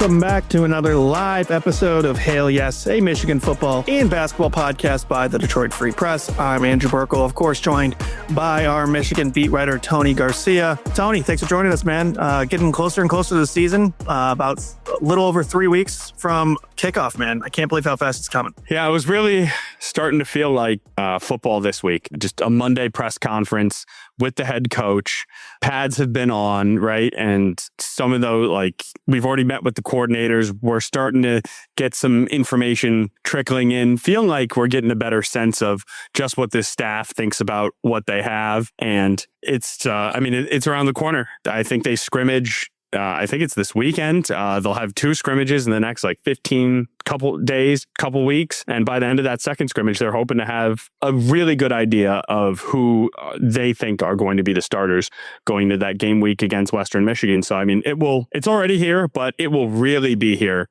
Welcome back to another live episode of Hail Yes, a Michigan football and basketball podcast by the Detroit Free Press. I'm Andrew Burkle, of course, joined by our Michigan beat writer, Tony Garcia. Tony, thanks for joining us, man. Getting closer and closer to the season, about a little over 3 weeks from kickoff, man. I can't believe how fast it's coming. Yeah, I was really starting to feel like football this week. Just a Monday press conference with the head coach. Pads have been on, right? And some of those, like, we've already met with the coordinators. We're starting to get some information trickling in, feeling like we're getting a better sense of just what this staff thinks about what they have. And it's around the corner. I think they scrimmage. I think it's this weekend. They'll have 2 scrimmages in the next 15 couple days, couple weeks. And by the end of that second scrimmage, they're hoping to have a really good idea of who they think are going to be the starters going to that game week against Western Michigan. So, I mean, it's already here, but it will really be here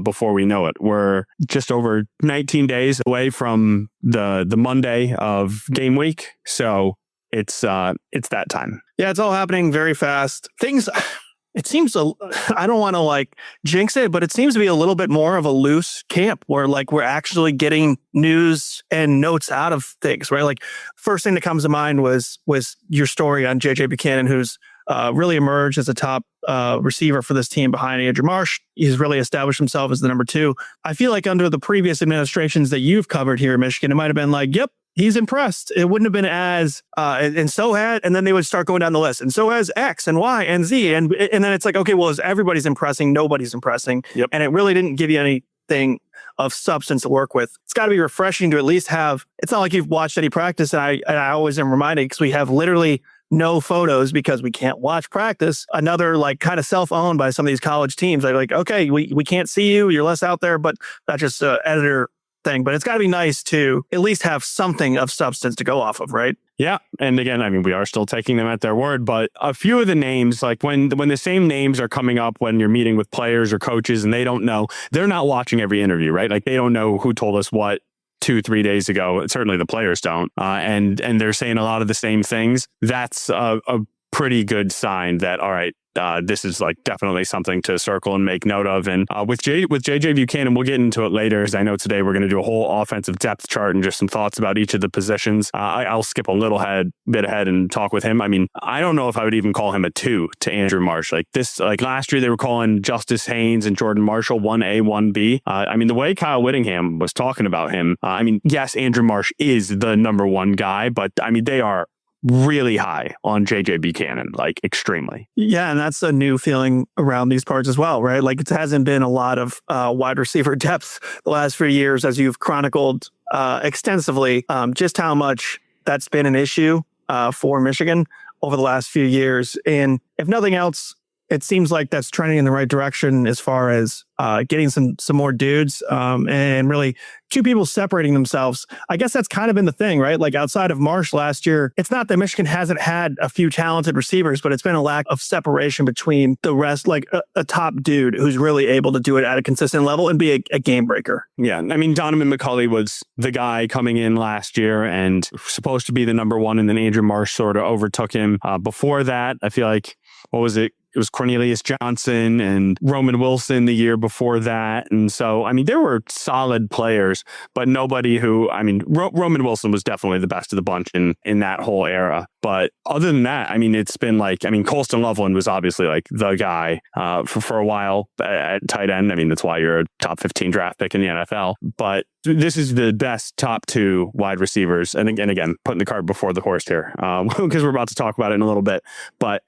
before we know it. We're just over 19 days away from the Monday of game week. So it's that time. Yeah, it's all happening very fast. It seems, I don't want to jinx it, but it seems to be a little bit more of a loose camp where we're actually getting news and notes out of things, right? First thing that comes to mind was your story on JJ Buchanan, who's really emerged as a top receiver for this team behind Andrew Marsh. He's really established himself as the number 2. I feel like under the previous administrations that you've covered here in Michigan, it might have been yep, he's impressed. It wouldn't have been as, and then they would start going down the list. And so has X and Y and Z. And then it's okay, well, as everybody's impressing, nobody's impressing. Yep. And it really didn't give you anything of substance to work with. It's got to be refreshing to at least have, it's not like you've watched any practice. And I always am reminded because we have literally no photos because we can't watch practice. Another kind of self-owned by some of these college teams. They're okay, we can't see you. You're less out there, but that's just editor thing. But it's got to be nice to at least have something of substance to go off of, right? Yeah. And again, I mean, we are still taking them at their word, but a few of the names, when the same names are coming up when you're meeting with players or coaches and they don't know, they're not watching every interview, right? They don't know who told us what 2-3 days ago. Certainly the players don't. And they're saying a lot of the same things. That's a pretty good sign that, all right, this is definitely something to circle and make note of. And with JJ Buchanan, we'll get into it later, as I know today we're going to do a whole offensive depth chart and just some thoughts about each of the positions. I'll skip a little bit ahead and talk with him. I mean, I don't know if I would even call him a 2 to Andrew Marsh. Last year they were calling Justice Haynes and Jordan Marshall 1A, 1B. I mean, the way Kyle Whittingham was talking about him, yes, Andrew Marsh is the number 1 guy, but they are really high on JJ Buchanan, extremely. Yeah, and that's a new feeling around these parts as well, right? It hasn't been a lot of wide receiver depth the last few years, as you've chronicled extensively, just how much that's been an issue for Michigan over the last few years. And if nothing else, it seems like that's trending in the right direction as far as getting some more dudes and really 2 people separating themselves. I guess that's kind of been the thing, right? Outside of Marsh last year, it's not that Michigan hasn't had a few talented receivers, but it's been a lack of separation between the rest, a top dude who's really able to do it at a consistent level and be a game breaker. Yeah. I mean, Donovan McCulley was the guy coming in last year and supposed to be the number 1, and then Andrew Marsh sort of overtook him. Before that, I feel like, what was it? It was Cornelius Johnson and Roman Wilson the year before that. And so, there were solid players, but nobody who, Roman Wilson was definitely the best of the bunch in that whole era. But other than that, it's been Colston Loveland was obviously the guy for a while at tight end. That's why you're a top 15 draft pick in the NFL. But this is the best top 2 wide receivers. And again, putting the cart before the horse here, because we're about to talk about it in a little bit. But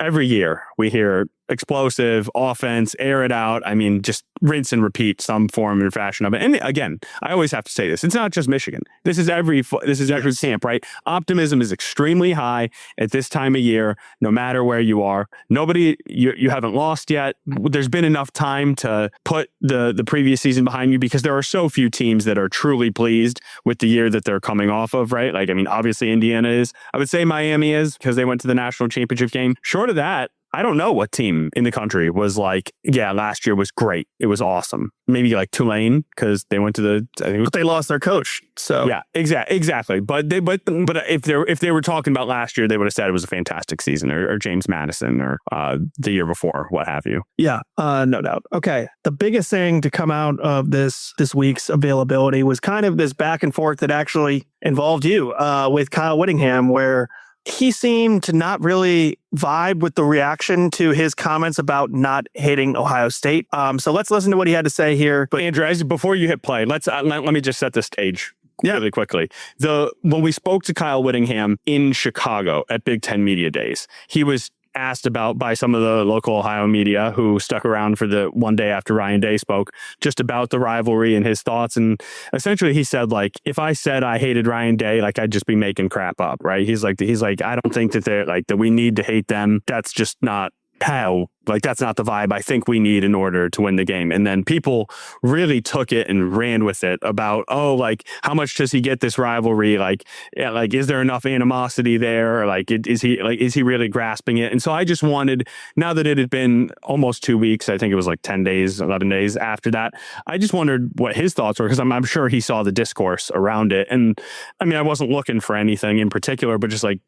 every year we hear explosive offense, air it out. Just rinse and repeat some form or fashion of it. And again, I always have to say this. It's not just Michigan. This is every camp, right? Optimism is extremely high at this time of year, no matter where you are. You haven't lost yet. There's been enough time to put the previous season behind you because there are so few teams that are truly pleased with the year that they're coming off of, right? Obviously Indiana is. I would say Miami is because they went to the national championship game. Short of that, I don't know what team in the country was like, yeah, last year was great. It was awesome. Maybe like Tulane, because they went to the, I think But they lost their coach. So yeah, exactly. But if they were talking about last year, they would have said it was a fantastic season, or James Madison, or the year before, what have you. Yeah, no doubt. Okay. The biggest thing to come out of this week's availability was kind of this back and forth that actually involved you with Kyle Whittingham, where he seemed to not really vibe with the reaction to his comments about not hating Ohio State. So let's listen to what he had to say here. But Andrew, before you hit play, let me just set the stage really quickly. When we spoke to Kyle Whittingham in Chicago at Big Ten Media Days, he was asked about by some of the local Ohio media who stuck around for the one day after Ryan Day spoke, just about the rivalry and his thoughts. And essentially he said, like, if I said I hated Ryan Day, like, I'd just be making crap up, right? He's like, I don't think that they're like, that we need to hate them. That's just not how, like, that's not the vibe I think we need in order to win the game. And then people really took it and ran with it about, oh, like, how much does he get this rivalry? Like, yeah, like, is there enough animosity there? Or like, is he really grasping it? And so I just wanted, now that it had been almost 2 weeks, I think it was like 10 days, 11 days after that, I just wondered what his thoughts were, because I'm sure he saw the discourse around it. And I mean, I wasn't looking for anything in particular, but just like,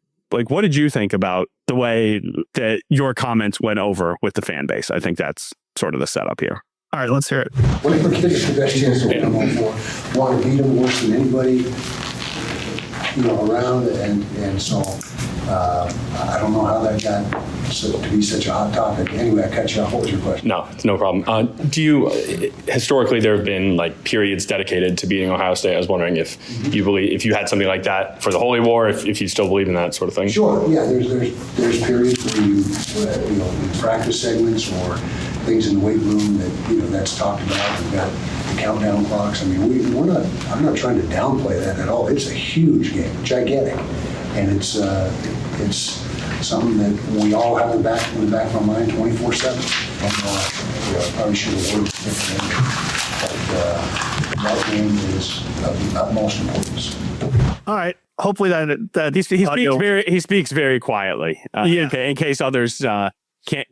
what did you think about the way that your comments went over with the fan base? I think that's sort of the setup here. All right, let's hear it. When you think it's the best chance to win them all for, want to beat them worse than anybody, around, and so I don't know how that got to be such a hot topic. Anyway, I cut you off. What was your question? No, it's no problem. Do you, historically, there have been like periods dedicated to beating Ohio State. I was wondering if you believe, if you had something like that for the Holy War, if you still believe in that sort of thing. Sure. Yeah. There's periods where you practice segments or things in the weight room that that's talked about. We've got the countdown clocks. I mean, I'm not trying to downplay that at all. It's a huge game, gigantic, and it's something that we all have in the back of our mind 24/7. I probably should have worded it differently, but that game is of the utmost importance. All right. Hopefully that he speaks very quietly. In case others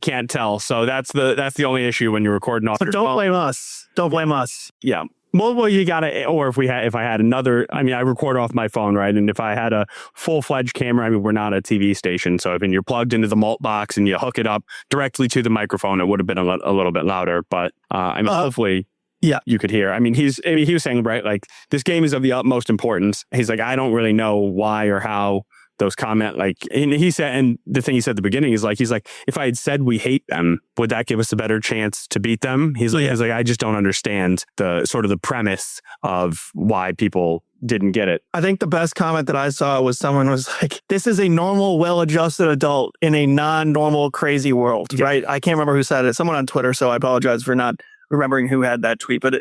can't tell. So that's the only issue when you're recording off. But don't blame us. Don't blame us. Yeah. Well, you gotta, or if I had another, I mean, I record off my phone, right? And if I had a full-fledged camera, I mean, we're not a TV station, so if you're plugged into the mult box and you hook it up directly to the microphone, it would have been a little bit louder. But I mean, hopefully, you could hear. I mean, he was saying, right, like, this game is of the utmost importance. He's like, I don't really know why or how those comment, like, and he said, and the thing he said at the beginning is like, he's like, if I had said we hate them, would that give us a better chance to beat them? He's like, I just don't understand the sort of the premise of why people didn't get it. I think the best comment that I saw was someone was like, this is a normal, well-adjusted adult in a non-normal, crazy world, right? I can't remember who said it. Someone on Twitter, so I apologize for not remembering who had that tweet. But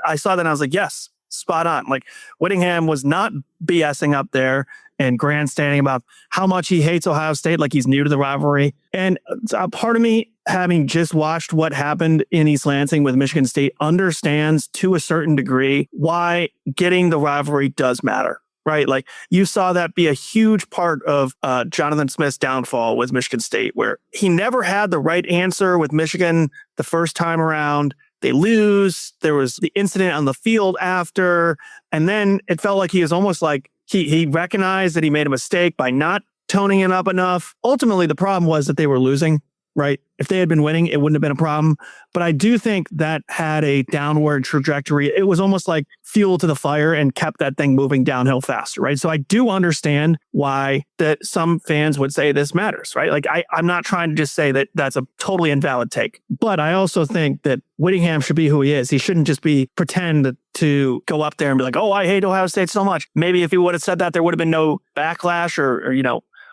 I saw that and I was like, yes, spot on. Like, Whittingham was not BSing up there and grandstanding about how much he hates Ohio State, like he's new to the rivalry. And a part of me, having just watched what happened in East Lansing with Michigan State, understands to a certain degree why getting the rivalry does matter, right? Like, you saw that be a huge part of Jonathan Smith's downfall with Michigan State, where he never had the right answer with Michigan the first time around. They lose. There was the incident on the field after. And then it felt like he was almost like he recognized that he made a mistake by not toning it up enough. Ultimately, the problem was that they were losing, right? If they had been winning, it wouldn't have been a problem. But I do think that had a downward trajectory. It was almost like fuel to the fire and kept that thing moving downhill faster, right? So I do understand why that some fans would say this matters, right? Like, I'm not trying to just say that that's a totally invalid take. But I also think that Whittingham should be who he is. He shouldn't just pretend to go up there and be like, oh, I hate Ohio State so much. Maybe if he would have said that, there would have been no backlash or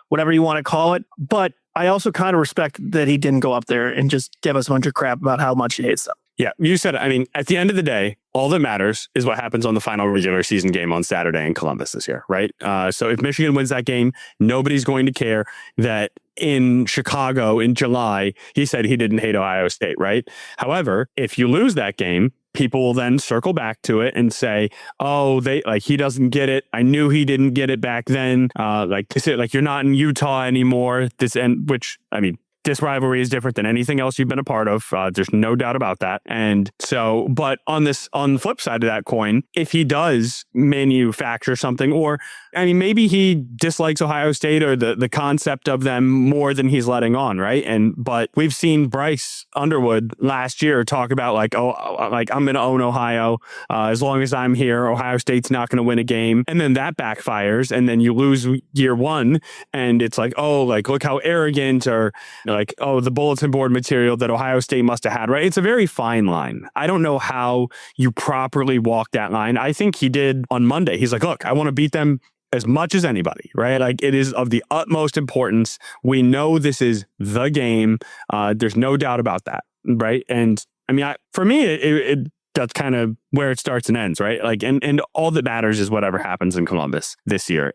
whatever you want to call it. But I also kind of respect that he didn't go up there and just give us a bunch of crap about how much he hates them. Yeah, you said it. I mean, at the end of the day, all that matters is what happens on the final regular season game on Saturday in Columbus this year, right? So if Michigan wins that game, nobody's going to care that in Chicago in July, he said he didn't hate Ohio State, right? However, if you lose that game, people will then circle back to it and say, oh, he doesn't get it. I knew he didn't get it back then. You're not in Utah anymore. Which, I mean, this rivalry is different than anything else you've been a part of. There's no doubt about that. And so, but on the flip side of that coin, if he does manufacture something, or I mean, maybe he dislikes Ohio State or the concept of them more than he's letting on, right? But we've seen Bryce Underwood last year talk about like, I'm going to own Ohio as long as I'm here. Ohio State's not going to win a game, and then that backfires, and then you lose year one, and it's like, oh, like look how arrogant, or like, oh, the bulletin board material that Ohio State must have had, right? It's a very fine line. I don't know how you properly walk that line. I think he did on Monday. He's like, look, I want to beat them as much as anybody, right? Like it is of the utmost importance. We know this is the game. There's no doubt about that, right? And I mean, for me, that's kind of where it starts and ends, right? Like, and all that matters is whatever happens in Columbus this year.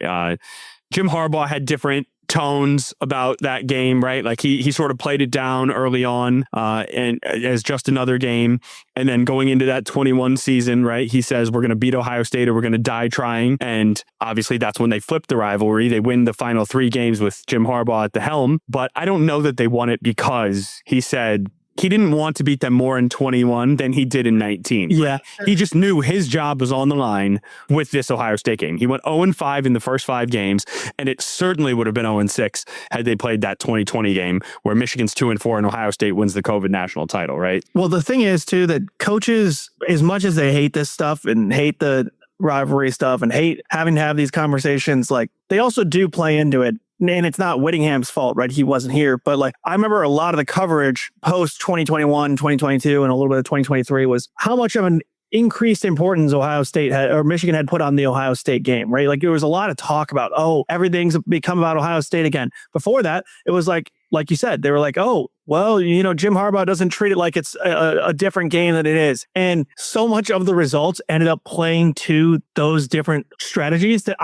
Jim Harbaugh had different tones about that game, right? Like he sort of played it down early on and as just another game. And then going into that 21 season, right, he says, we're going to beat Ohio State or we're going to die trying. And obviously that's when they flip the rivalry. They win the final 3 games with Jim Harbaugh at the helm. But I don't know that they won it because he said he didn't want to beat them more in 21 than he did in 19. Yeah. He just knew his job was on the line with this Ohio State game. He went 0-5 in the first 5 games, and it certainly would have been 0-6 had they played that 2020 game where Michigan's 2-4 and Ohio State wins the COVID national title, right? Well, the thing is, too, that coaches, as much as they hate this stuff and hate the rivalry stuff and hate having to have these conversations, like they also do play into it. And it's not Whittingham's fault, right? He wasn't here. But like, I remember a lot of the coverage post 2021, 2022, and a little bit of 2023 was how much of an increased importance Ohio State had, or Michigan had put on the Ohio State game, right? Like there was a lot of talk about, oh, everything's become about Ohio State again. Before that, it was like you said, they were like, oh, well, you know, Jim Harbaugh doesn't treat it like it's a different game than it is. And so much of the results ended up playing to those different strategies that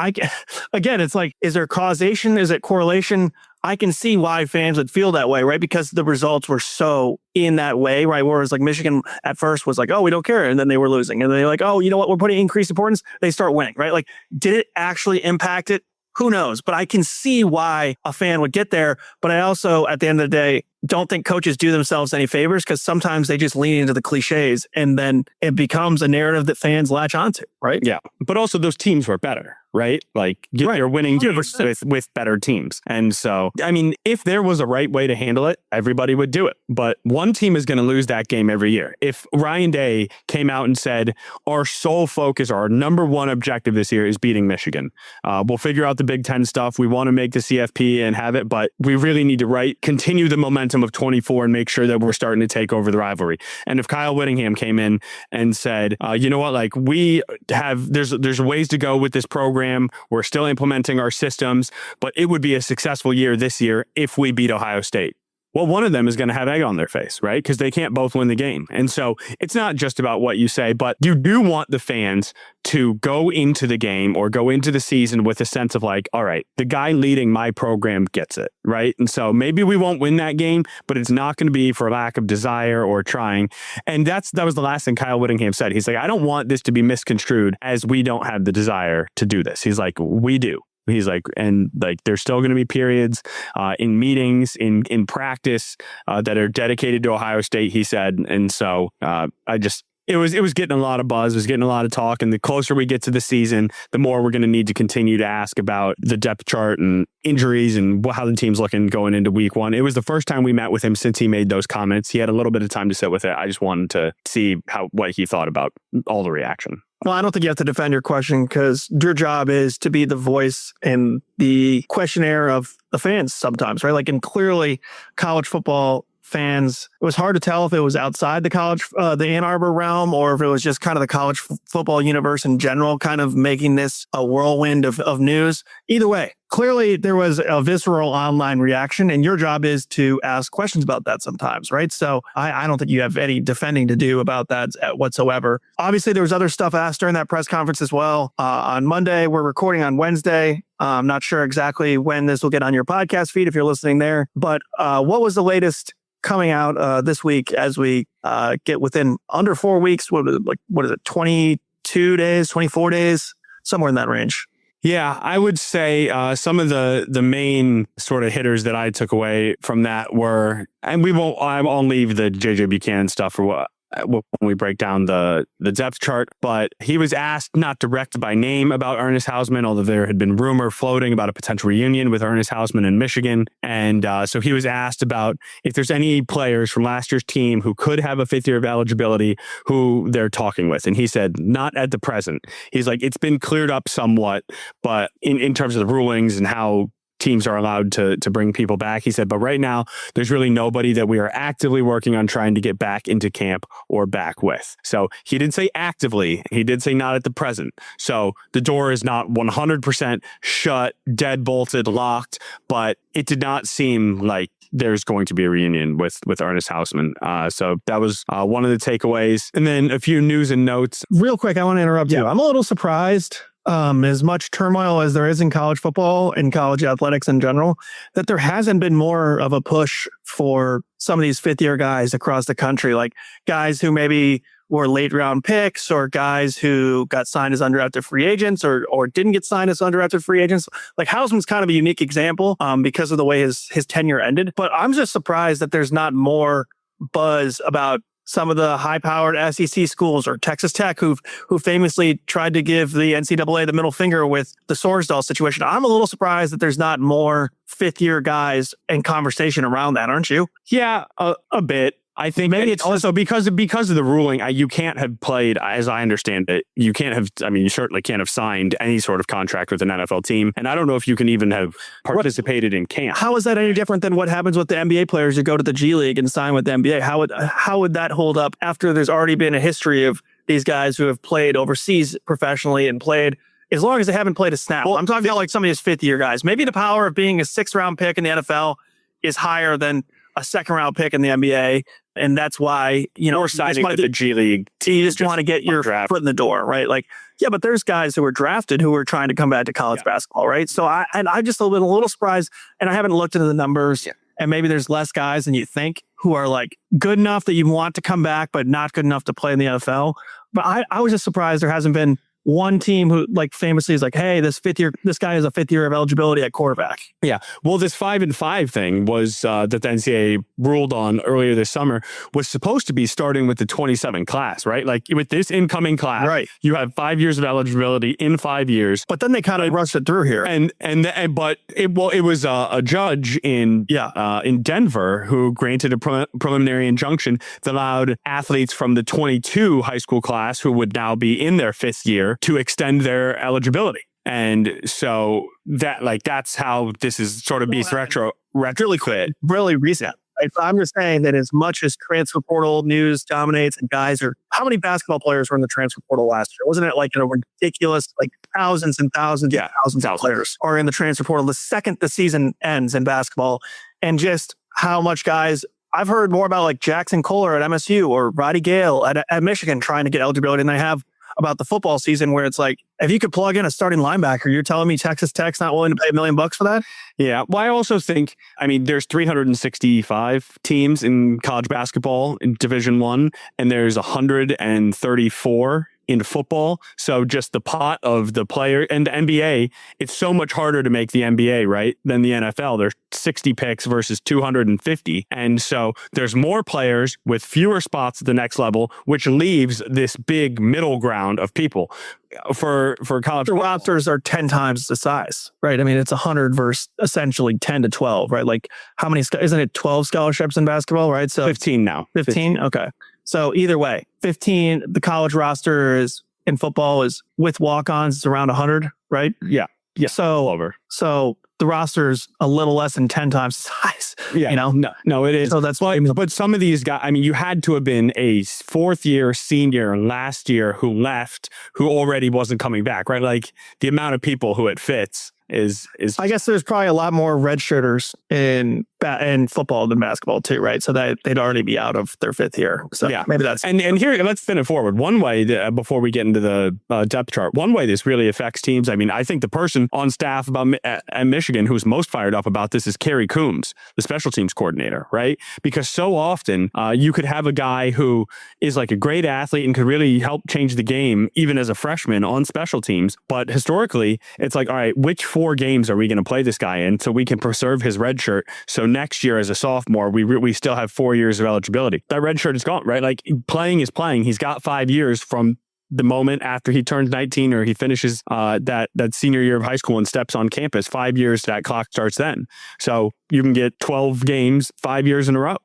again, it's like, is there causation? Is it correlation? I can see why fans would feel that way, right? Because the results were so in that way, right? Whereas like Michigan at first was like, oh, we don't care. And then they were losing. And they're like, oh, you know what? We're putting increased importance. They start winning, right? Like, did it actually impact it? Who knows? But I can see why a fan would get there. But I also, at the end of the day, don't think coaches do themselves any favors because sometimes they just lean into the cliches and then it becomes a narrative that fans latch onto, right? Yeah. But also those teams were better, right? Like you're winning games with better teams. And so, I mean, if there was a right way to handle it, everybody would do it. But one team is going to lose that game every year. If Ryan Day came out and said, our sole focus, our number one objective this year is beating Michigan. We'll figure out the Big Ten stuff. We want to make the CFP and have it, but we really need to continue the momentum of 24 and make sure that we're starting to take over the rivalry. And if Kyle Whittingham came in and said, you know what, like there's ways to go with this program. We're still implementing our systems, but it would be a successful year this year if we beat Ohio State. Well, one of them is going to have egg on their face, right? Because they can't both win the game. And so it's not just about what you say, but you do want the fans to go into the game or go into the season with a sense of like, all right, the guy leading my program gets it, right? And so maybe we won't win that game, but it's not going to be for lack of desire or trying. And that was the last thing Kyle Whittingham said. He's like, I don't want this to be misconstrued as we don't have the desire to do this. He's like, we do. He's like, and like, there's still going to be periods in meetings, in practice that are dedicated to Ohio State, he said. And so it was getting a lot of buzz, it was getting a lot of talk. And the closer we get to the season, the more we're going to need to continue to ask about the depth chart and injuries and how the team's looking going into week 1. It was the first time we met with him since he made those comments. He had a little bit of time to sit with it. I just wanted to see what he thought about all the reaction. Well, I don't think you have to defend your question because your job is to be the voice and the questionnaire of the fans sometimes, right? Like, and clearly college football fans, it was hard to tell if it was outside the Ann Arbor realm or if it was just kind of the college football universe in general, kind of making this a whirlwind of news. Either way, clearly there was a visceral online reaction and your job is to ask questions about that sometimes, right? So I don't think you have any defending to do about that whatsoever. Obviously, there was other stuff asked during that press conference as well. On Monday, we're recording on Wednesday. I'm not sure exactly when this will get on your podcast feed if you're listening there, but what was the latest coming out this week as we get within under 4 weeks? What is it, 22 days, 24 days, somewhere in that range? Yeah, I would say some of the main sort of hitters that I took away from that were, and I won't leave the JJ Buchanan stuff for when we break down the depth chart, but he was asked not direct by name about Ernest Hausmann, although there had been rumor floating about a potential reunion with Ernest Hausmann in Michigan. And so he was asked about if there's any players from last year's team who could have a fifth year of eligibility who they're talking with. And he said, not at the present. He's like, it's been cleared up somewhat, but in terms of the rulings and how teams are allowed to bring people back. He said, but right now, there's really nobody that we are actively working on trying to get back into camp or back with. So he didn't say actively. He did say not at the present. So the door is not 100% shut, dead bolted, locked, but it did not seem like there's going to be a reunion with Ernest Hausmann. So that was one of the takeaways. And then a few news and notes. Real quick, I want to interrupt you. I'm a little surprised, as much turmoil as there is in college football and college athletics in general, that there hasn't been more of a push for some of these fifth-year guys across the country, like guys who maybe were late-round picks or guys who got signed as undrafted free agents or didn't get signed as undrafted free agents. Like Hausmann's kind of a unique example because of the way his tenure ended. But I'm just surprised that there's not more buzz about some of the high-powered SEC schools or Texas Tech who famously tried to give the NCAA the middle finger with the Sorsdal situation. I'm a little surprised that there's not more fifth-year guys in conversation around that, aren't you? Yeah, a bit. I think maybe it's also because of the ruling. You can't have played, as I understand it. You can't have. I mean, you certainly can't have signed any sort of contract with an NFL team, and I don't know if you can even have participated in camp. How is that any different than what happens with the NBA players who go to the G League and sign with the NBA? How would that hold up after there's already been a history of these guys who have played overseas professionally and played? As long as they haven't played a snap. Well, I'm talking about like some of these fifth-year guys. Maybe the power of being a sixth-round pick in the NFL is higher than a second-round pick in the NBA. And that's why, or signing with the G League. You just want to get your foot in the door, right? Like, yeah, but there's guys who were drafted who were trying to come back to college basketball, right? So I'm just been a little surprised, and I haven't looked into the numbers. Yeah. And maybe there's less guys than you think who are like good enough that you want to come back, but not good enough to play in the NFL. But I was just surprised there hasn't been one team who like famously is like, hey, this guy has a fifth year of eligibility at quarterback. Yeah. Well, this 5-5 thing was that the NCAA ruled on earlier this summer was supposed to be starting with the 27 class, right? Like with this incoming class, right? You have 5 years of eligibility in 5 years. But then they kind of rushed it through here. But it was a judge in Denver who granted a preliminary injunction that allowed athletes from the 22 high school class who would now be in their fifth year to extend their eligibility. And so that's how this is sort of being really recent. Right? So I'm just saying that as much as transfer portal news dominates and how many basketball players were in the transfer portal last year? Wasn't it like a ridiculous, like thousands and thousands and thousands of players are in the transfer portal the second the season ends in basketball? And just how much guys, I've heard more about like Jackson Kohler at MSU or Roddy Gale at Michigan trying to get eligibility than I have about the football season, where it's like, if you could plug in a starting linebacker, you're telling me Texas Tech's not willing to pay $1 million for that? Yeah. Well, I also think, there's 365 teams in college basketball in Division I, and there's 134 in football. So just the pot of the player and the NBA, it's so much harder to make the NBA, right, than the NFL. There's 60 picks versus 250. And so there's more players with fewer spots at the next level, which leaves this big middle ground of people for college. The rosters are 10 times the size, right? It's 100 versus essentially 10 to 12, right? Like how many, isn't it 12 scholarships in basketball, right? So 15 now. 15? Okay. So either way, 15, the college roster in football is with walk-ons, it's around 100, right? Yeah. Yeah. So the roster is a little less than 10 times the size. Yeah. No, it is. So that's why. But some of these guys, you had to have been a fourth-year senior last year who left, who already wasn't coming back, right? Like the amount of people who it fits. I guess there's probably a lot more redshirters in football than basketball too, right? So that they'd already be out of their fifth year. So yeah, maybe that's and here, let's spin it forward. One way before we get into the depth chart, one way this really affects teams. I mean, I think the person on staff at Michigan who's most fired up about this is Kerry Coombs, the special teams coordinator, right? Because so often you could have a guy who is like a great athlete and could really help change the game even as a freshman on special teams. But historically, it's like, all right, which 4 games are we going to play this guy in so we can preserve his red shirt? So next year as a sophomore, we still have 4 years of eligibility. That red shirt is gone, right? Like playing is playing. He's got 5 years from the moment after he turns 19 or he finishes that senior year of high school and steps on campus. 5 years, that clock starts then. So you can get 12 games 5 years in a row.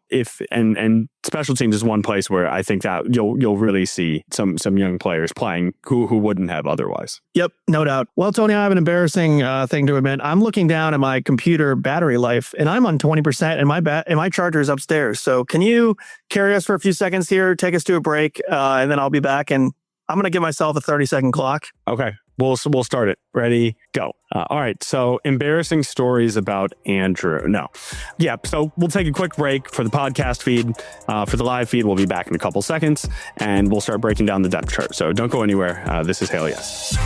And special teams is one place where I think that you'll really see some young players playing who wouldn't have otherwise. Yep, no doubt. Well, Tony, I have an embarrassing thing to admit. I'm looking down at my computer battery life, and I'm on 20%, and my charger is upstairs. So can you carry us for a few seconds here, take us to a break, and then I'll be back, and I'm going to give myself a 30-second clock. Okay. We'll start it. Ready, go. All right. So embarrassing stories about Andrew. No. Yeah. So we'll take a quick break for the podcast feed. For the live feed, we'll be back in a couple seconds and we'll start breaking down the depth chart. So don't go anywhere. This is Hail Yes.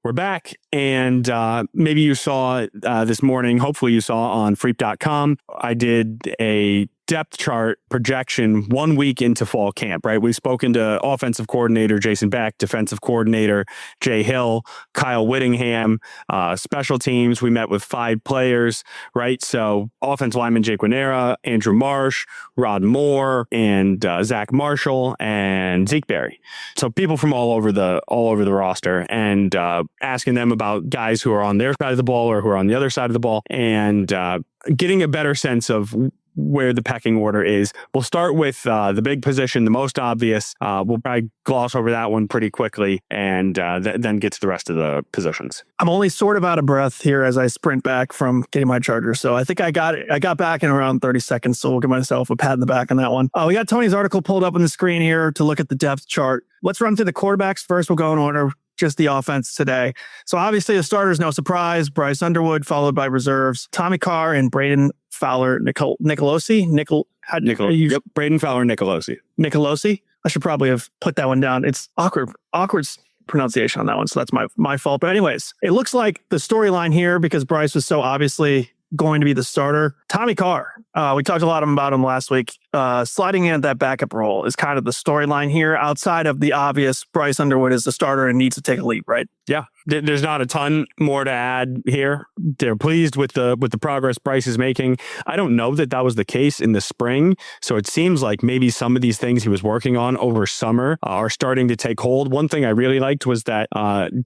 We're back, and maybe you saw this morning, hopefully you saw on freep.com, I did a depth chart projection 1 week into fall camp, right? We've spoken to offensive coordinator Jason Beck, defensive coordinator Jay Hill, Kyle Whittingham, special teams. We met with 5 players, right? So offensive lineman Jake Winera, Andrew Marsh, Rod Moore, and Zach Marshall, and Zeke Berry. So people from all over the roster, and asking them about guys who are on their side of the ball or who are on the other side of the ball, and getting a better sense of where the pecking order is. We'll start with the big position, the most obvious. We'll probably gloss over that one pretty quickly and then get to the rest of the positions. I'm only sort of out of breath here as I sprint back from getting my charger. So I think I got back in around 30 seconds. So we'll give myself a pat in the back on that one. We got Tony's article pulled up on the screen here to look at the depth chart. Let's run through the quarterbacks first. We'll go in order. Just the offense today. So obviously the starters, no surprise. Bryce Underwood, followed by reserves. Tommy Carr and Braden Fowler Nicolosi. Yep, Braden Fowler Nicolosi. I should probably have put that one down. It's awkward pronunciation on that one. So that's my fault. But anyways, it looks like the storyline here, because Bryce was so obviously going to be the starter. Tommy Carr, we talked a lot about him last week. Sliding in at that backup role is kind of the storyline here. Outside of the obvious, Bryce Underwood is the starter and needs to take a leap, right? Yeah, there's not a ton more to add here. They're pleased with the progress Bryce is making. I don't know that was the case in the spring, so it seems like maybe some of these things he was working on over summer are starting to take hold. One thing I really liked was that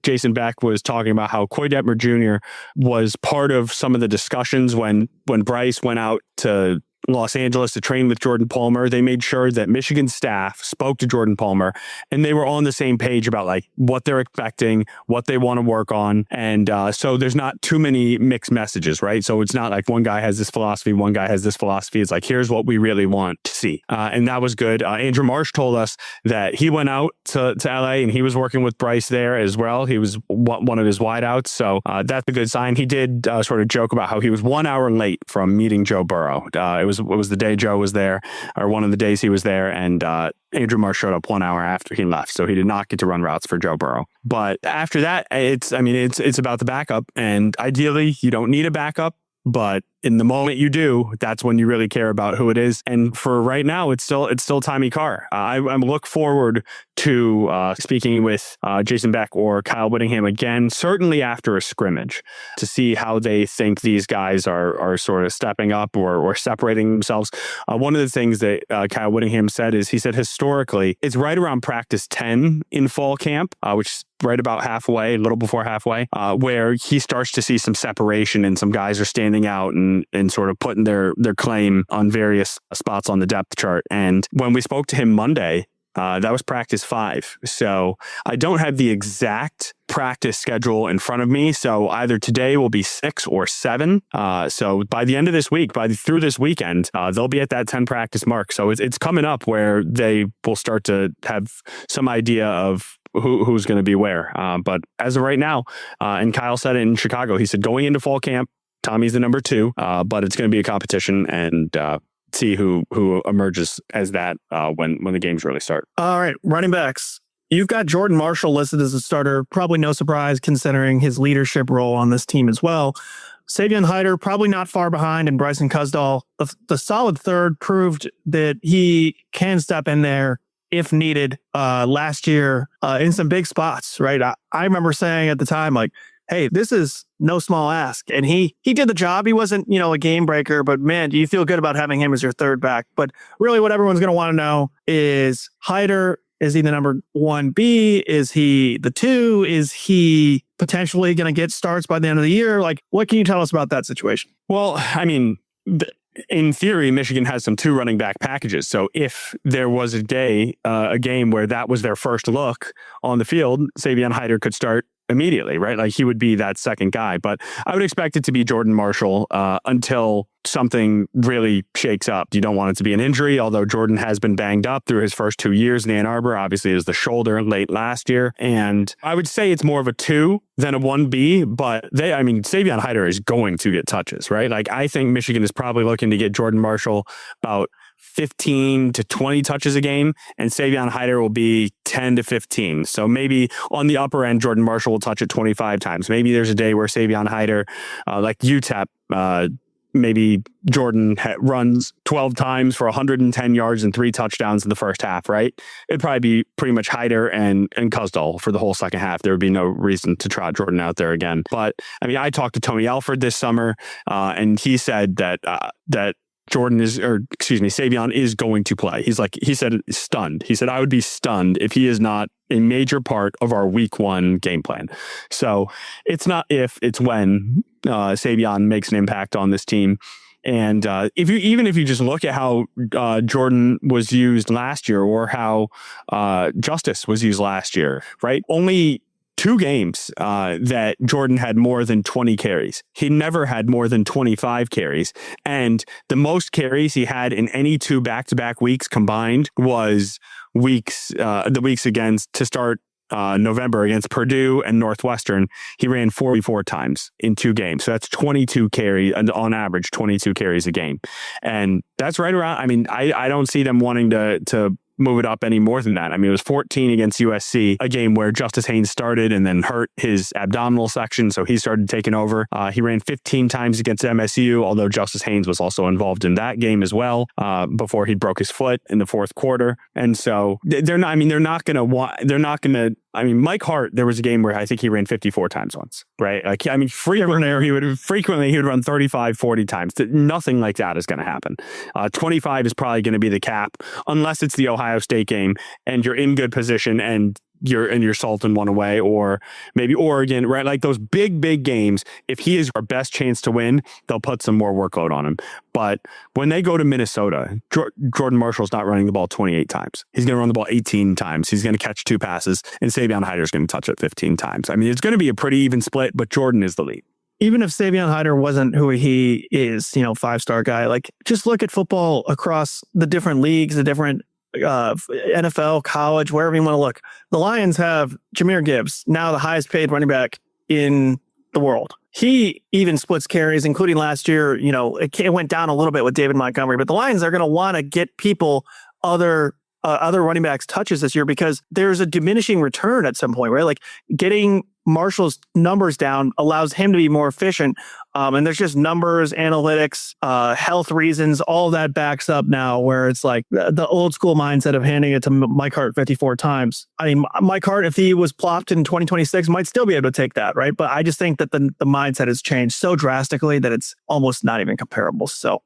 Jason Beck was talking about how Coy Detmer Jr. was part of some of the discussions when Bryce went out to Los Angeles to train with Jordan Palmer. They made sure that Michigan staff spoke to Jordan Palmer and they were on the same page about like what they're expecting, what they want to work on. And so there's not too many mixed messages, right? So it's not like one guy has this philosophy, one guy has this philosophy. It's like, here's what we really want to see. And that was good. Andrew Marsh told us that he went out to LA and he was working with Bryce there as well. He was one of his wideouts. So that's a good sign. He did sort of joke about how he was 1 hour late from meeting Joe Burrow. It was the day Joe was there, or one of the days he was there, and Andrew Marsh showed up 1 hour after he left, so he did not get to run routes for Joe Burrow. But after that, it's about the backup, and ideally you don't need a backup, but in the moment you do, that's when you really care about who it is. And for right now, it's still Tommy Carr. I look forward to speaking with Jason Beck or Kyle Whittingham again, certainly after a scrimmage, to see how they think these guys are sort of stepping up or separating themselves. One of the things that Kyle Whittingham said is, he said historically, it's right around practice 10 in fall camp, which is right about halfway, a little before halfway, where he starts to see some separation and some guys are standing out and sort of putting their claim on various spots on the depth chart. And when we spoke to him Monday, That was practice 5. So I don't have the exact practice schedule in front of me. So either today will be 6 or 7. So by the end of this week, through this weekend, they'll be at that 10 practice mark. So it's coming up where they will start to have some idea of who's going to be where. But as of right now, and Kyle said it in Chicago, he said going into fall camp, Tommy's the number 2, but it's going to be a competition and see who emerges as that when the games really start. All right, running backs. You've got Jordan Marshall listed as a starter. Probably no surprise considering his leadership role on this team as well. Savion Hyder, probably not far behind, and Bryson Cusdall, the solid third, proved that he can step in there if needed last year in some big spots, right? I remember saying at the time, like, hey, this is no small ask. And he did the job. He wasn't, a game breaker, but man, do you feel good about having him as your third back? But really what everyone's going to want to know is Hyder, is he the number 1B? Is he the 2? Is he potentially going to get starts by the end of the year? Like, what can you tell us about that situation? Well, I mean, in theory, Michigan has some 2 running back packages. So if there was a game where that was their first look on the field, Savion Hyder could start immediately, right? Like he would be that second guy. But I would expect it to be Jordan Marshall until something really shakes up. You don't want it to be an injury, although Jordan has been banged up through his first 2 years in Ann Arbor. Obviously, is the shoulder late last year. And I would say it's more of a 2 than a 1B, but Savion Hyder is going to get touches, right? Like I think Michigan is probably looking to get Jordan Marshall about 15 to 20 touches a game, and Savion Hyder will be 10 to 15. So maybe on the upper end, Jordan Marshall will touch it 25 times. Maybe there's a day where Savion Hyder, like UTEP, maybe Jordan runs 12 times for 110 yards and 3 touchdowns in the first half, right? It'd probably be pretty much Hyder and Cusdall for the whole second half. There would be no reason to trot Jordan out there again. But I talked to Tony Alford this summer, and he said that Savion is going to play. He said stunned. He said, I would be stunned if he is not a major part of our week 1 game plan. So it's not if, it's when Savion makes an impact on this team. And if you just look at how Jordan was used last year or how Justice was used last year, right? Only 2 games that Jordan had more than 20 carries. He never had more than 25 carries. And the most carries he had in any 2 back-to-back weeks combined was the weeks against to start November against Purdue and Northwestern. He ran 44 times in 2 games. So that's 22 carries, on average, 22 carries a game. And that's right around, I don't see them wanting to move it up any more than that. It was 14 against USC, a game where Justice Haynes started and then hurt his abdominal section, so he started taking over. He ran 15 times against MSU, although Justice Haynes was also involved in that game as well, before he broke his foot in the 4th quarter. And so Mike Hart, there was a game where I think he ran 54 times once, right? Frequently he would run 35, 40 times. Nothing like that is going to happen. 25 is probably going to be the cap, unless it's the Ohio State game and you're in good position and you're salting one away, or maybe Oregon, right? Like those big games, if he is our best chance to win, they'll put some more workload on him. But when they go to Minnesota, Jordan Marshall's not running the ball 28 times. He's going to run the ball 18 times. He's going to catch 2 passes, and Savion Hyder's going to touch it 15 times. It's going to be a pretty even split, but Jordan is the lead. Even if Savion Hyder wasn't who he is, 5-star guy, like just look at football across the different leagues, the different NFL, college, wherever you want to look. The Lions have Jahmyr Gibbs, now the highest paid running back in the world. He even splits carries, including last year. It went down a little bit with David Montgomery, but the Lions are going to want to get people other running backs touches this year because there's a diminishing return at some point, right? Like getting Marshall's numbers down allows him to be more efficient. And there's just numbers, analytics, health reasons, all that backs up now where it's like the old school mindset of handing it to Mike Hart 54 times. Mike Hart, if he was plopped in 2026, might still be able to take that, right? But I just think that the mindset has changed so drastically that it's almost not even comparable. So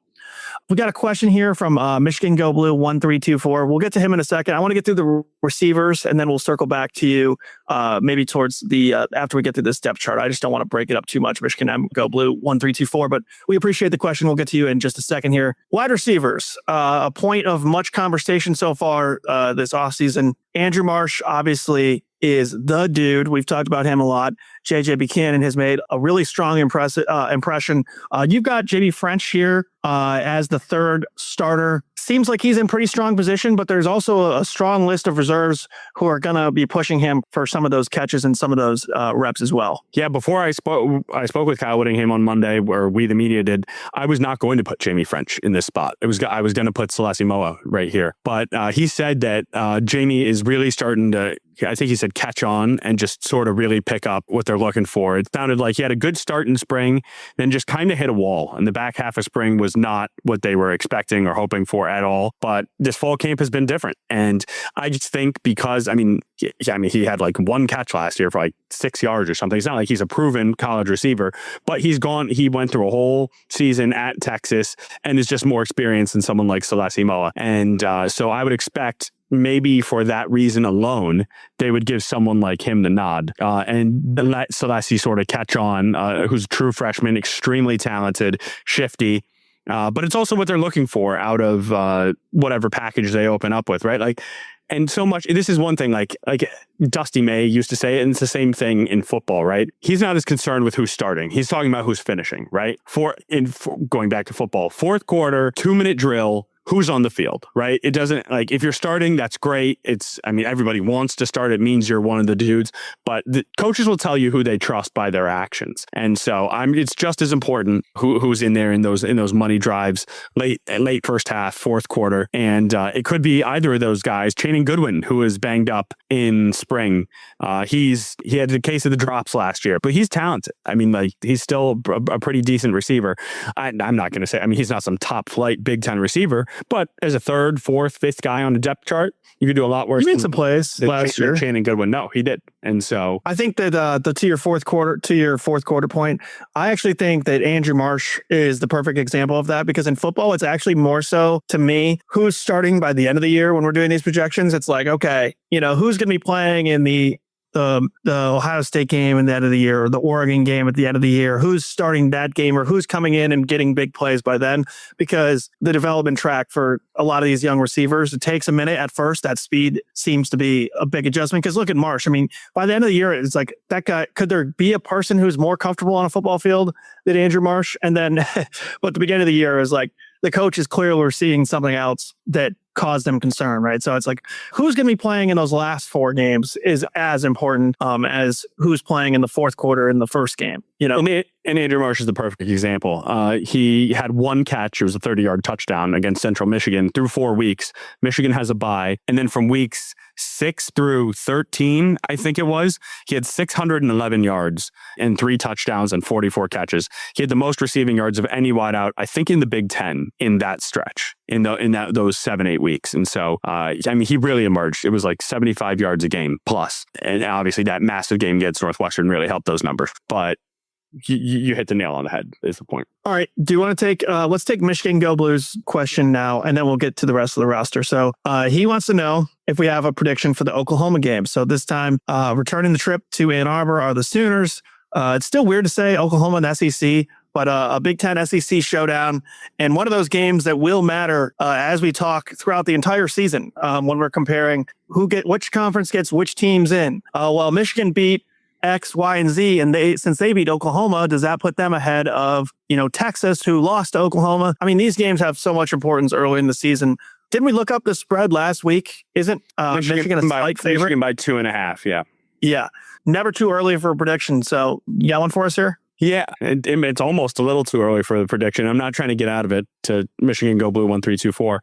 We got a question here from Michigan Go Blue 1324. We'll get to him in a second. I want to get through the receivers, and then we'll circle back to you maybe towards the after we get through this depth chart. I just don't want to break it up too much. Michigan Go Blue 1324, but we appreciate the question. We'll get to you in just a second here. Wide receivers, a point of much conversation so far this offseason. Andrew Marsh, obviously, is the dude. We've talked about him a lot. JJ Buchanan has made a really strong impression. You've got JB French here as the third starter. Seems like he's in pretty strong position, but there's also a strong list of reserves who are going to be pushing him for some of those catches and some of those reps as well. Yeah, before I spoke with Kyle Whittingham on Monday, or we the media did. I was not going to put Jamie French in this spot. I was going to put Selassie Moa right here, but he said that Jamie is really starting to, I think he said, catch on and just sort of really pick up what they're looking for. It sounded like he had a good start in spring, then just kind of hit a wall. And the back half of spring was not what they were expecting or hoping for at all. But this fall camp has been different. And I just think because, he had like one catch last year for like 6 yards or something. It's not like he's a proven college receiver, but he went through a whole season at Texas and is just more experienced than someone like Selassie Moa. And so I would expect maybe for that reason alone, they would give someone like him the nod and let Selassie sort of catch on, who's a true freshman, extremely talented, shifty. But it's also what they're looking for out of whatever package they open up with, right? And so much, this is one thing, like Dusty May used to say, and it's the same thing in football, right? He's not as concerned with who's starting. He's talking about who's finishing, right? Going back to football, fourth quarter, 2-minute drill, who's on the field, right? It doesn't, if you're starting, that's great. Everybody wants to start. It means you're one of the dudes, but the coaches will tell you who they trust by their actions. And so it's just as important who's in there in those money drives, late first half, fourth quarter. And it could be either of those guys. Channing Goodwin, who was banged up in spring. He had a case of the drops last year, but he's talented. He's still a pretty decent receiver. I'm not going to say, he's not some top flight Big Ten receiver, but as a third, fourth, fifth guy on the depth chart, you could do a lot worse. He made some plays last year. Channing Goodwin, no, he did, and so I think that to your fourth quarter point, I actually think that Andrew Marsh is the perfect example of that, because in football, it's actually more so to me who's starting by the end of the year when we're doing these projections. It's like, okay, who's going to be playing in the Ohio State game at the end of the year, or the Oregon game at the end of the year, who's starting that game, or who's coming in and getting big plays by then, because the development track for a lot of these young receivers, it takes a minute at first. That speed seems to be a big adjustment, because look at Marsh. By the end of the year, it's like that guy, could there be a person who's more comfortable on a football field than Andrew Marsh? And then, but the beginning of the year is like, the coach is clearly seeing something else that caused them concern, right? So it's like, who's going to be playing in those last 4 games is as important as who's playing in the fourth quarter in the first game. And Andrew Marsh is the perfect example. He had one catch. It was a 30-yard touchdown against Central Michigan through 4 weeks. Michigan has a bye. And then from weeks 6 through 13, I think it was, he had 611 yards and 3 touchdowns and 44 catches. He had the most receiving yards of any wideout, I think, in the Big Ten in that stretch, in those 7-8 weeks. And so, he really emerged. It was like 75 yards a game plus. And obviously that massive game against Northwestern really helped those numbers. But you hit the nail on the head is the point. All right. Do you want to take, let's take Michigan Go Blues question now, and then we'll get to the rest of the roster. So he wants to know if we have a prediction for the Oklahoma game. So this time, returning the trip to Ann Arbor are the Sooners. It's still weird to say Oklahoma and SEC, but a Big Ten SEC showdown, and one of those games that will matter as we talk throughout the entire season when we're comparing which conference gets which teams in. Well, Michigan beat X, Y, and Z, and since they beat Oklahoma, does that put them ahead of Texas, who lost to Oklahoma? These games have so much importance early in the season. Didn't we look up the spread last week? Isn't Michigan a slight favorite? Michigan by 2.5, yeah. Yeah. Never too early for a prediction. So you got one for us here? Yeah, it's almost a little too early for the prediction. I'm not trying to get out of it to Michigan Go Blue 1324.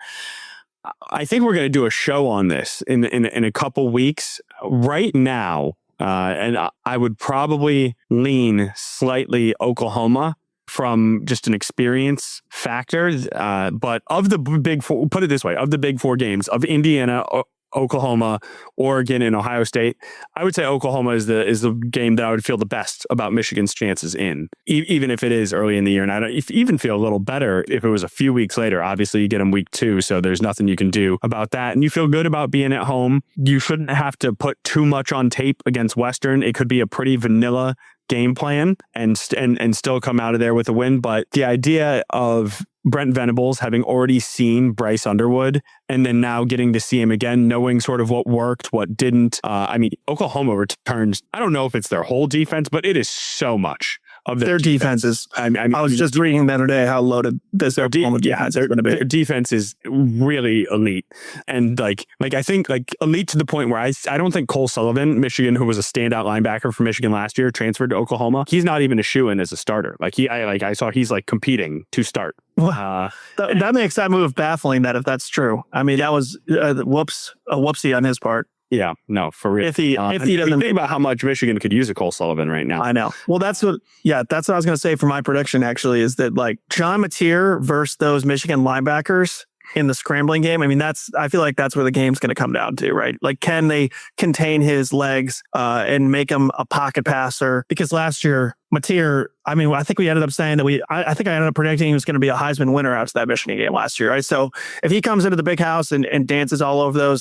I think we're going to do a show on this in a couple weeks. Right now, and I would probably lean slightly Oklahoma from just an experience factor. But of the big four, put it this way, of the big 4 games of Indiana, Oklahoma, Oregon, and Ohio State. I would say Oklahoma is the game that I would feel the best about Michigan's chances in, even if it is early in the year. And I don't even feel a little better if it was a few weeks later. Obviously, you get them week 2, so there's nothing you can do about that. And you feel good about being at home. You shouldn't have to put too much on tape against Western. It could be a pretty vanilla game plan and still come out of there with a win. But the idea of Brent Venables having already seen Bryce Underwood and then now getting to see him again, knowing sort of what worked, what didn't. Oklahoma returns, I don't know if it's their whole defense, but it is so much of their defenses. I was just reading the other day how loaded this Oklahoma defense is going to be. Their defense is really elite. And I think elite to the point where I don't think Cole Sullivan, Michigan, who was a standout linebacker for Michigan last year, transferred to Oklahoma. He's not even a shoo-in as a starter. I saw he's competing to start. That makes that move baffling, that if that's true. I mean, that was a whoopsie on his part. Yeah, no, for real. If he doesn't think about how much Michigan could use a Cole Sullivan right now. I know. Well, that's what I was going to say for my prediction, actually, is that John Mateer versus those Michigan linebackers in the scrambling game. I mean, I feel like that's where the game's going to come down to, right? Can they contain his legs and make him a pocket passer? Because last year, Mateer, I think we ended up saying that I think I ended up predicting he was going to be a Heisman winner out of that Michigan game last year, right? So if he comes into the big house and dances all over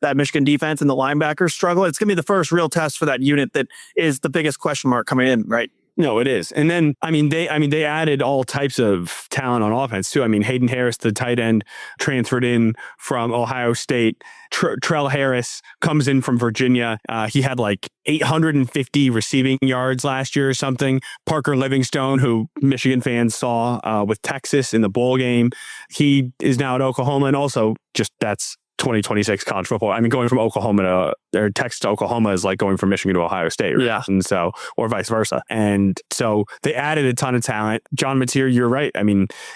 that Michigan defense and the linebackers struggle, it's going to be the first real test for that unit that is the biggest question mark coming in, right? No, it is. And then, they added all types of talent on offense too. Hayden Harris, the tight end, transferred in from Ohio State. Trell Harris comes in from Virginia. He had 850 receiving yards last year or something. Parker Livingstone, who Michigan fans saw with Texas in the bowl game, he is now at Oklahoma. And also that's 2026 college football. Going from Texas to Oklahoma is like going from Michigan to Ohio State. Right? Yeah. And so, or vice versa. And so they added a ton of talent. John Mateer, you're right.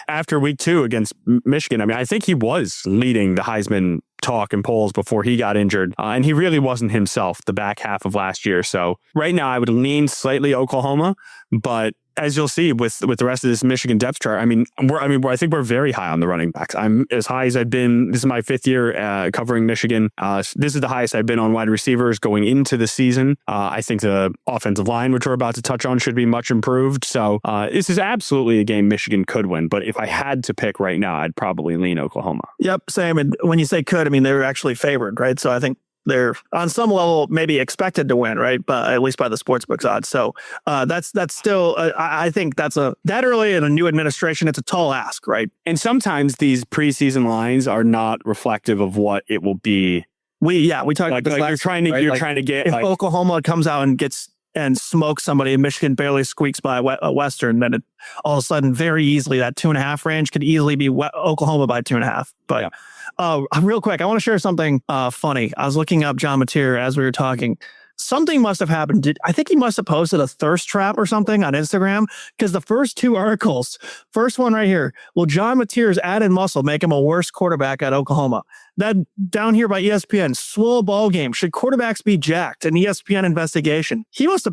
After week 2 against Michigan, I think he was leading the Heisman talk and polls before he got injured. And he really wasn't himself the back half of last year. So right now I would lean slightly Oklahoma, but as you'll see with the rest of this Michigan depth chart, I think we're very high on the running backs. I'm as high as I've been. This is my 5th year covering Michigan. This is the highest I've been on wide receivers going into the season. I think the offensive line, which we're about to touch on, should be much improved. So this is absolutely a game Michigan could win. But if I had to pick right now, I'd probably lean Oklahoma. Yep, same. And when you say could, they're actually favored, right? So I think they're on some level maybe expected to win, right? But at least by the sportsbooks odds. So that's still, I think that's that early in a new administration, it's a tall ask, right? And sometimes these preseason lines are not reflective of what it will be. We talked about this last, you're trying to get. If Oklahoma comes out and smokes somebody and Michigan barely squeaks by Western, then all of a sudden very easily that 2.5 range could easily be Oklahoma by 2.5. But yeah. Real quick, I want to share something funny. I was looking up John Mateer as we were talking. Something must have happened. I think he must have posted a thirst trap or something on Instagram, because the first 2 articles, first one right here, will John Mateer's added muscle make him a worse quarterback at Oklahoma? That down here by ESPN, swole ball game. Should quarterbacks be jacked? An ESPN investigation. He must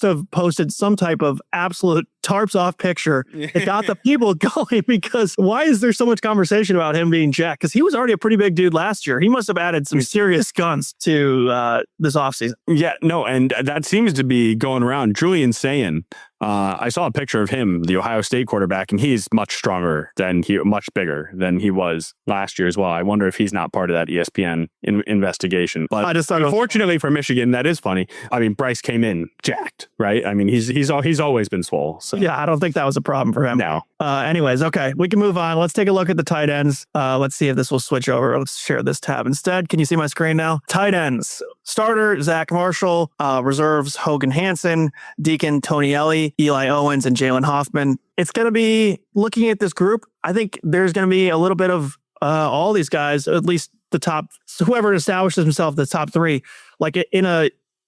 have posted some type of absolute tarps off picture that got the people going, because why is there so much conversation about him being jacked? Because he was already a pretty big dude last year. He must have added some serious guns to this offseason. Yeah, no, and that seems to be going around. Julian Sayin, I saw a picture of him, the Ohio State quarterback, and he's much bigger than he was last year as well. I wonder if he's not part of that ESPN investigation. But I just thought, unfortunately for Michigan, that is funny. Bryce came in jacked, right? He's always been swole. So. Yeah, I don't think that was a problem for him. No. Anyways, okay, we can move on. Let's take a look at the tight ends. Let's see if this will switch over. Let's share this tab instead. Can you see my screen now? Tight ends. Starter, Zach Marshall. Reserves, Hogan Hansen, Deacon Tonielli, Eli Owens, and Jalen Hoffman. It's going to be, looking at this group, I think there's going to be a little bit of all these guys, at least the top, whoever establishes himself the top 3,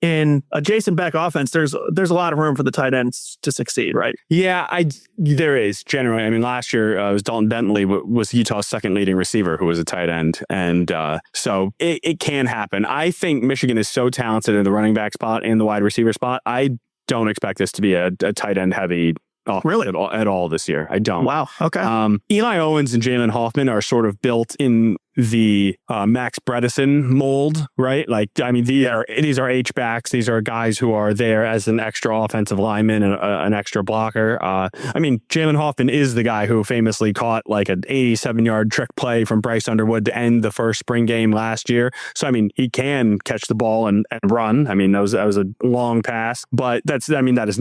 in a Jason Beck offense, there's a lot of room for the tight ends to succeed, right? Yeah, there is generally. Last year it was Dalton Bentley was Utah's second leading receiver who was a tight end, and so it can happen. I think Michigan is so talented in the running back spot and the wide receiver spot. I don't expect this to be a tight end heavy. Really? At all this year. I don't. Wow. Okay. Eli Owens and Jalen Hoffman are sort of built in the Max Bredesen mold, right? Like, I mean, these are H-backs. These are guys who are there as an extra offensive lineman and an extra blocker. I mean, Jalen Hoffman is the guy who famously caught like an 87-yard trick play from Bryce Underwood to end the first spring game last year. So, I mean, he can catch the ball and run. I mean, that was a long pass, but that is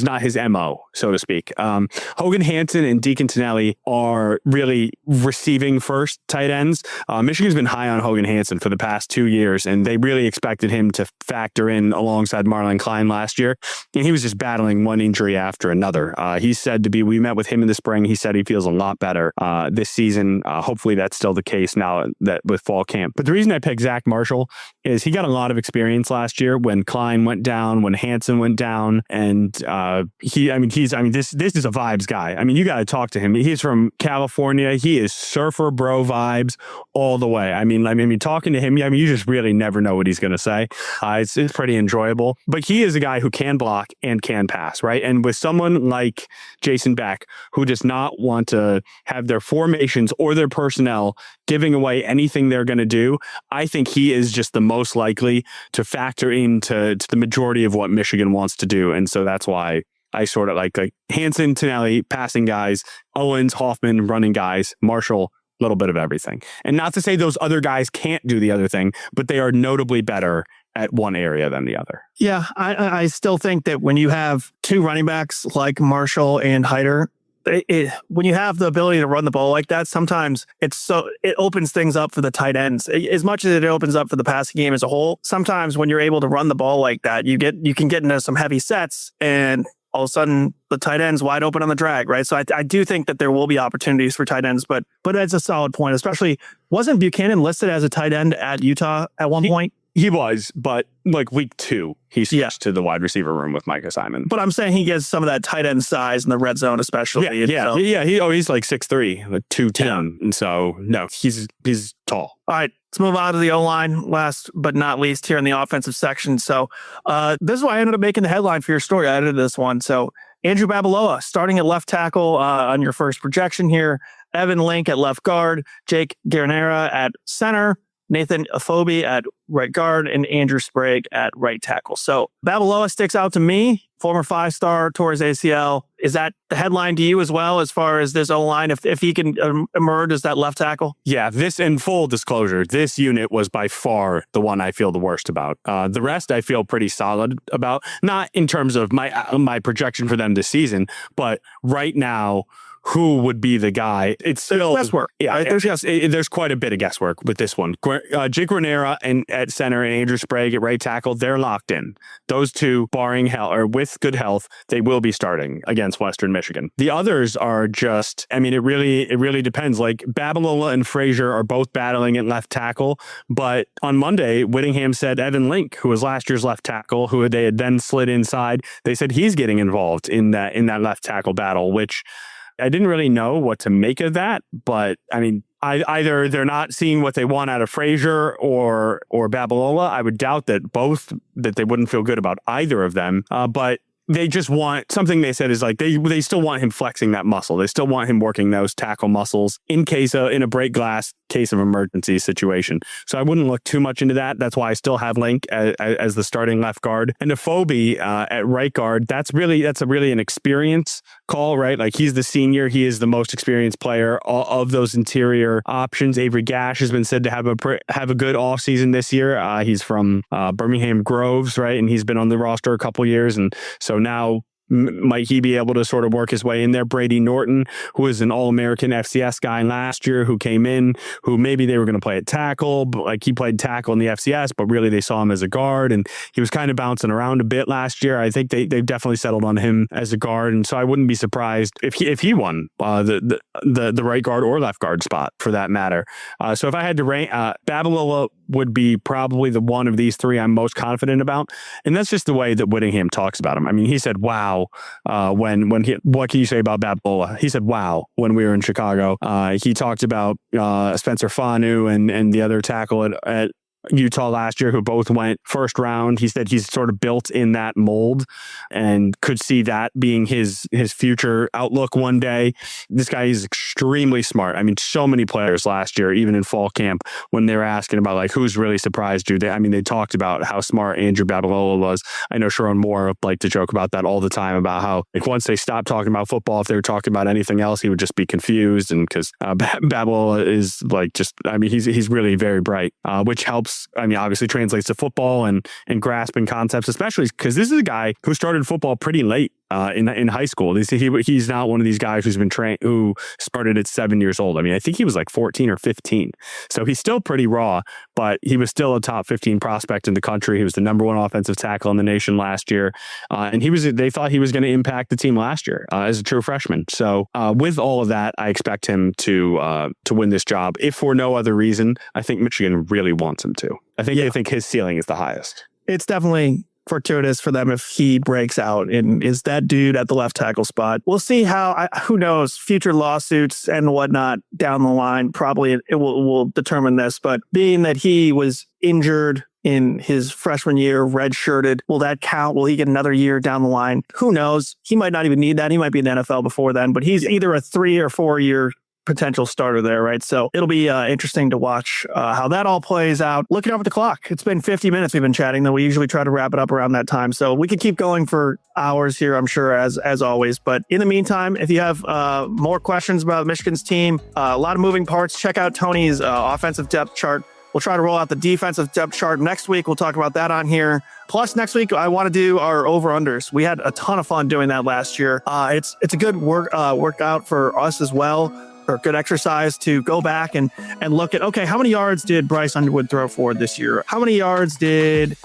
not his MO, so to speak. Hogan Hansen and Deacon Tonelli are really receiving first tight ends. Michigan's been high on Hogan Hansen for the past 2 years, and they really expected him to factor in alongside Marlon Klein last year. And he was just battling one injury after another. He's said to be, we met with him in the spring. He said he feels a lot better this season. Hopefully that's still the case now that with fall camp. But the reason I picked Zach Marshall is he got a lot of experience last year when Klein went down, when Hansen went down. And this is a vibes guy. I mean, you got to talk to him. He's from California. He is surfer bro vibes all the way. I mean, talking to him, you just really never know what he's going to say. It's pretty enjoyable. But he is a guy who can block and can pass, right? And with someone like Jason Beck, who does not want to have their formations or their personnel giving away anything they're going to do, I think he is just the most likely to factor into the majority of what Michigan wants to do. And so that's why I sort of like Hansen, Tonelli, passing guys, Owens, Hoffman, running guys, Marshall, a little bit of everything. And not to say those other guys can't do the other thing, but they are notably better at one area than the other. Yeah, I still think that when you have two running backs like Marshall and Hyder, when you have the ability to run the ball like that, sometimes it opens things up for the tight ends. As much as it opens up for the passing game as a whole, sometimes when you're able to run the ball like that, you can get into some heavy sets and all of a sudden the tight end's wide open on the drag, right? So I do think that there will be opportunities for tight ends, but it's a solid point, especially wasn't Buchanan listed as a tight end at Utah at one point? He was, but like week 2, he switched to the wide receiver room with Micah Simon. But I'm saying he gets some of that tight end size in the red zone, especially. He's like 6'3", like 210. Yeah. And so, no, he's tall. All right, let's move on to the O-line, last but not least here in the offensive section. So this is why I ended up making the headline for your story. I edited this one. So Andrew Babaloa starting at left tackle on your first projection here. Evan Link at left guard. Jake Guernera at center. Nathan Afobe at right guard, and Andrew Sprague at right tackle. So Babaloa sticks out to me, former 5-star, tore his ACL. Is that the headline to you as well, as far as this O-line, if he can emerge as that left tackle? Yeah, this, in full disclosure, this unit was by far the one I feel the worst about. The rest I feel pretty solid about, not in terms of my projection for them this season, but right now, who would be the guy? It's still guesswork. Yeah, right? There's quite a bit of guesswork with this one. Jake Renera at center and Andrew Sprague at right tackle, they're locked in. Those two, barring with good health, they will be starting against Western Michigan. The others are just, it really depends. Like Babalola and Frazier are both battling at left tackle, but on Monday, Whittingham said Evan Link, who was last year's left tackle, who they had then slid inside, they said he's getting involved in that left tackle battle, which I didn't really know what to make of that, but either they're not seeing what they want out of Frazier or Babalola. I would doubt that they wouldn't feel good about either of them. But they just want something. They said is like they still want him flexing that muscle. They still want him working those tackle muscles in a break glass case of emergency situation. So I wouldn't look too much into that. That's why I still have Link as the starting left guard, and Afobe at right guard. That's really an experience call, right? Like he's the senior. He is the most experienced player of those interior options. Avery Gash has been said to have a good off season this year. He's from Birmingham Groves, right? And he's been on the roster a couple years, and so now might he be able to sort of work his way in there? Brady Norton, who is an All-American FCS guy last year, who came in, who maybe they were going to play at tackle, but like he played tackle in the FCS, but really they saw him as a guard, and he was kind of bouncing around a bit last year. I think they've definitely settled on him as a guard, and so I wouldn't be surprised if he won the right guard or left guard spot for that matter. So if I had to rank, Babalola would be probably the one of these three I'm most confident about, and that's just the way that Whittingham talks about him. He said, "Wow." What can you say about Babalola? He said, "Wow," when we were in Chicago. He talked about Spencer Fanu and the other tackle at Utah last year, who both went first round. He said he's sort of built in that mold and could see that being his future outlook one day. This guy is extremely smart. I mean, so many players last year, even in fall camp, when they were asking about like who's really surprised you, they talked about how smart Andrew Babalola was. I know Sharon Moore liked to joke about that all the time, about how like once they stopped talking about football, if they were talking about anything else, he would just be confused. And because Babalola is like he's really very bright, which helps. Obviously translates to football and grasping concepts, especially because this is a guy who started football pretty late in high school. He's not one of these guys who's been trained, who started at 7 years old. I think he was like 14 or 15. So he's still pretty raw, but he was still a top 15 prospect in the country. He was the number one offensive tackle in the nation last year. And they thought he was going to impact the team last year as a true freshman. So with all of that, I expect him to win this job. If for no other reason, I think Michigan really wants him to. I think his ceiling is the highest. It's definitely fortuitous for them if he breaks out and is that dude at the left tackle spot. We'll see who knows, future lawsuits and whatnot down the line. Probably it will determine this, but being that he was injured in his freshman year, redshirted, will that count? Will he get another year down the line? Who knows? He might not even need that. He might be in the NFL before then, but he's either a 3 or 4 year potential starter there, right? So it'll be interesting to watch how that all plays out. Looking up at the clock, it's been 50 minutes we've been chatting, though we usually try to wrap it up around that time. So we could keep going for hours here, I'm sure, as always. But in the meantime, if you have more questions about Michigan's team, a lot of moving parts, check out Tony's offensive depth chart. We'll try to roll out the defensive depth chart next week. We'll talk about that on here. Plus, next week, I want to do our over-unders. We had a ton of fun doing that last year. It's a good workout for us as well, or good exercise to go back and look at, okay, how many yards did Bryce Underwood throw for this year? How many yards did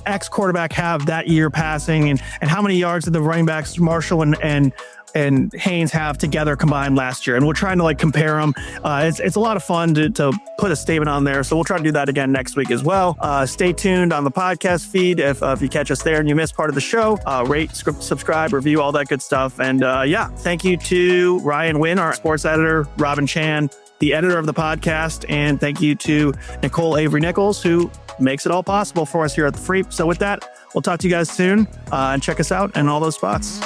X quarterback have that year passing? And how many yards did the running backs Marshall and Haynes have together combined last year? And we're trying to compare them. It's a lot of fun to put a statement on there. So we'll try to do that again next week as well. Stay tuned on the podcast feed. If you catch us there and you missed part of the show, rate, subscribe, review, all that good stuff. And thank you to Ryan Wynn, our sports editor, Robin Chan, the editor of the podcast. And thank you to Nicole Avery Nichols, who makes it all possible for us here at The Freep. So with that, we'll talk to you guys soon and check us out in all those spots.